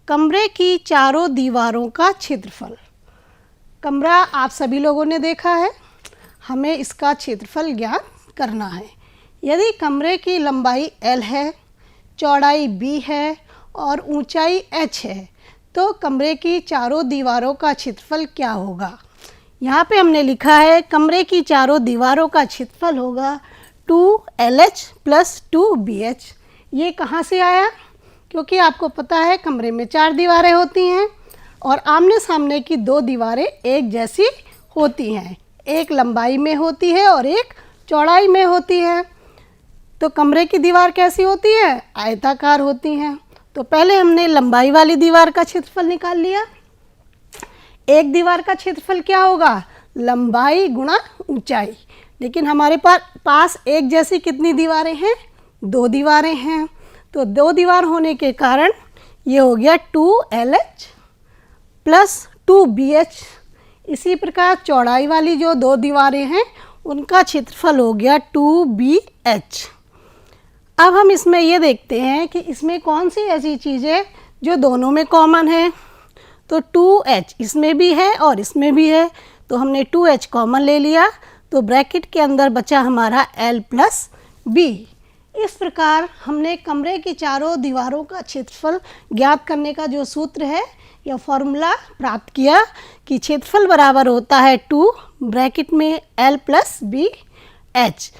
कमरे की चारों दीवारों का क्षेत्रफल। कमरा आप सभी लोगों ने देखा है, हमें इसका क्षेत्रफल ज्ञात करना है। यदि कमरे की लंबाई L है, चौड़ाई B है और ऊंचाई h है, तो कमरे की चारों दीवारों का क्षेत्रफल क्या होगा? यहाँ पे हमने लिखा है कमरे की चारों दीवारों का क्षेत्रफल होगा 2LH + 2BH। ये कहाँ से आया? क्योंकि आपको पता है कमरे में 4 दीवारें होती हैं और आमने सामने की 2 दीवारें एक जैसी होती हैं, एक लंबाई में होती है और एक चौड़ाई में होती है। तो कमरे की दीवार कैसी होती है? आयताकार होती हैं। तो पहले हमने लंबाई वाली दीवार का क्षेत्रफल निकाल लिया। एक दीवार का क्षेत्रफल क्या होगा? लंबाई गुणा ऊंचाई। लेकिन हमारे पास एक जैसी कितनी दीवारें हैं? 2 दीवारें हैं। तो 2 दीवार होने के कारण ये हो गया 2LH + 2BH। इसी प्रकार चौड़ाई वाली जो 2 दीवारें हैं उनका क्षेत्रफल हो गया 2BH। अब हम इसमें ये देखते हैं कि इसमें कौन सी ऐसी चीज़ है जो दोनों में कॉमन है। तो 2H इसमें भी है और इसमें भी है, तो हमने 2H कॉमन ले लिया, तो ब्रैकेट के अंदर बचा हमारा L + B। इस प्रकार हमने कमरे की चारों दीवारों का क्षेत्रफल ज्ञात करने का जो सूत्र है या फॉर्मूला प्राप्त किया कि क्षेत्रफल बराबर होता है 2 ब्रैकेट में L + BH।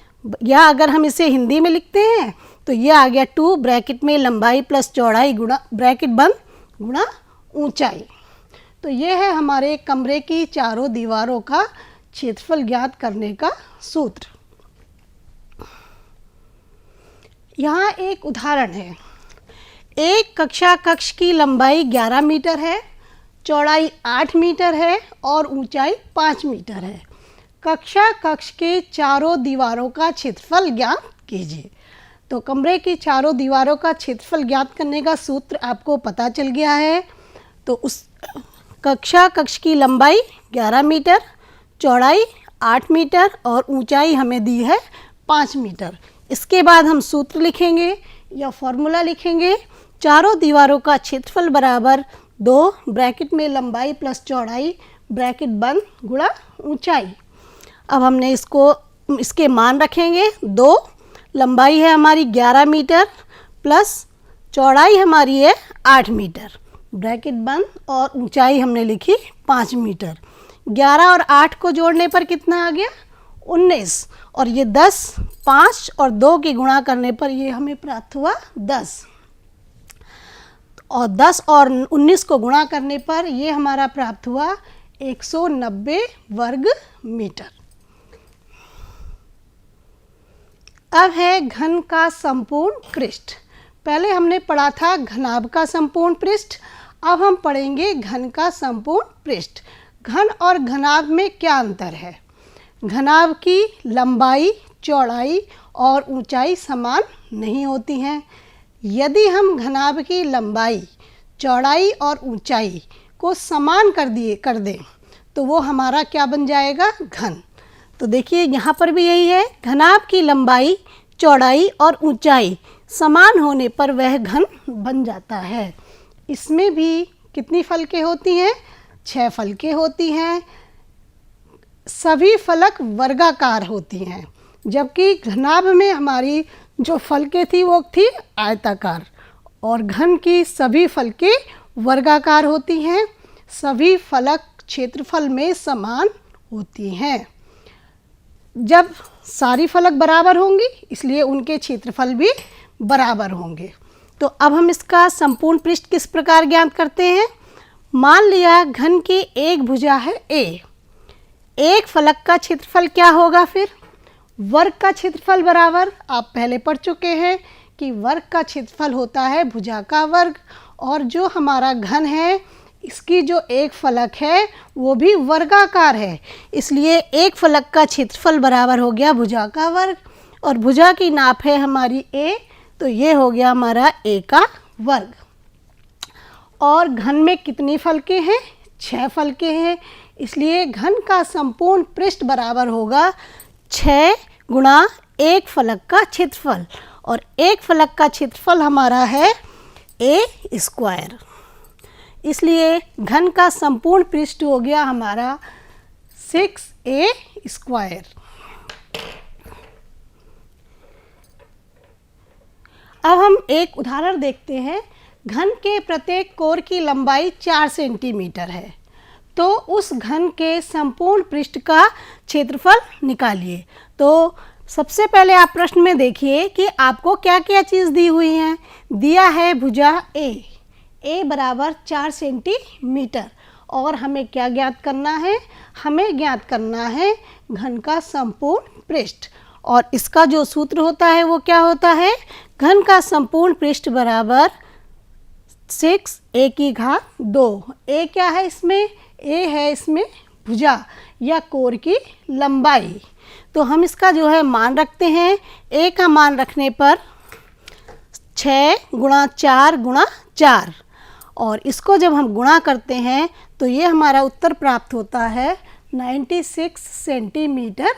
या अगर हम इसे हिंदी में लिखते हैं तो ये आ गया 2 ब्रैकेट में लंबाई + चौड़ाई गुणा ब्रैकेट बंद गुणा ऊंचाई। तो ये है हमारे कमरे की चारों दीवारों का क्षेत्रफल ज्ञात करने का सूत्र। यहाँ एक उदाहरण है। एक कक्षा कक्ष की लंबाई 11 मीटर है, चौड़ाई 8 मीटर है और ऊंचाई 5 मीटर है। कक्षा कक्ष के चारों दीवारों का क्षेत्रफल ज्ञात कीजिए। तो कमरे की चारों दीवारों का क्षेत्रफल ज्ञात करने का सूत्र आपको पता चल गया है। तो उस कक्षा कक्ष की लंबाई 11 मीटर, चौड़ाई 8 मीटर और ऊंचाई हमें दी है 5 मीटर। इसके बाद हम सूत्र लिखेंगे या फॉर्मूला लिखेंगे। चारों दीवारों का क्षेत्रफल बराबर 2 ब्रैकेट में लंबाई + चौड़ाई ब्रैकेट बंद गुणा ऊंचाई। अब हमने इसके मान रखेंगे। 2 लंबाई है हमारी 11 मीटर प्लस चौड़ाई हमारी है 8 मीटर ब्रैकेट बंद और ऊंचाई हमने लिखी 5 मीटर। 11 और 8 को जोड़ने पर कितना आ गया? 19। और ये 10, 5 और 2 की गुणा करने पर ये हमें प्राप्त हुआ 10। और 10 और 19 को गुणा करने पर ये हमारा प्राप्त हुआ 190 वर्ग मीटर। अब है घन का संपूर्ण पृष्ठ। पहले हमने पढ़ा था घनाभ का संपूर्ण पृष्ठ, अब हम पढ़ेंगे घन का संपूर्ण पृष्ठ। घन और घनाभ में क्या अंतर है? घनाभ की लंबाई, चौड़ाई और ऊंचाई समान नहीं होती हैं। यदि हम घनाभ की लंबाई, चौड़ाई और ऊंचाई को समान कर दें तो वो हमारा क्या बन जाएगा? घन। तो देखिए यहाँ पर भी यही है, घनाभ की लंबाई, चौड़ाई और ऊंचाई समान होने पर वह घन बन जाता है। इसमें भी कितनी फलकें होती हैं? 6 फलकें होती हैं। सभी फलक वर्गाकार होती हैं, जबकि घनाभ में हमारी जो फलकें थी वो थी आयताकार और घन की सभी फलकें वर्गाकार होती हैं। सभी फलक क्षेत्रफल में समान होती हैं। जब सारी फलक बराबर होंगी इसलिए उनके क्षेत्रफल भी बराबर होंगे। तो अब हम इसका संपूर्ण पृष्ठ किस प्रकार ज्ञात करते हैं? मान लिया घन की एक भुजा है A। एक फलक का क्षेत्रफल क्या होगा? फिर वर्ग का क्षेत्रफल बराबर, आप पहले पढ़ चुके हैं कि वर्ग का क्षेत्रफल होता है भुजा का वर्ग। और जो हमारा घन है इसकी जो एक फलक है वो भी वर्गाकार है, इसलिए एक फलक का क्षेत्रफल बराबर हो गया भुजा का वर्ग। और भुजा की नाप है हमारी A, तो ये हो गया हमारा A का वर्ग। और घन में कितनी फलकें हैं? 6 फलकें हैं, इसलिए घन का संपूर्ण पृष्ठ बराबर होगा 6 गुणा एक फलक का क्षेत्रफल। और एक फलक का क्षेत्रफल हमारा है A²। इसलिए घन का संपूर्ण पृष्ठ हो गया हमारा 6a²। अब हम एक उदाहरण देखते हैं। घन के प्रत्येक कोर की लंबाई 4 सेंटीमीटर है, तो उस घन के संपूर्ण पृष्ठ का क्षेत्रफल निकालिए। तो सबसे पहले आप प्रश्न में देखिए कि आपको क्या क्या चीज़ दी हुई है। दिया है भुजा ए बराबर 4 सेंटीमीटर, और हमें क्या ज्ञात करना है? हमें ज्ञात करना है घन का संपूर्ण पृष्ठ, और इसका जो सूत्र होता है वो क्या होता है? घन का संपूर्ण पृष्ठ बराबर 6a²। ए क्या है इसमें? ए है इसमें भुजा या कोर की लंबाई। तो हम इसका जो है मान रखते हैं। ए का मान रखने पर 6 × 4 × 4, और इसको जब हम गुणा करते हैं तो ये हमारा उत्तर प्राप्त होता है 96 सेंटीमीटर²।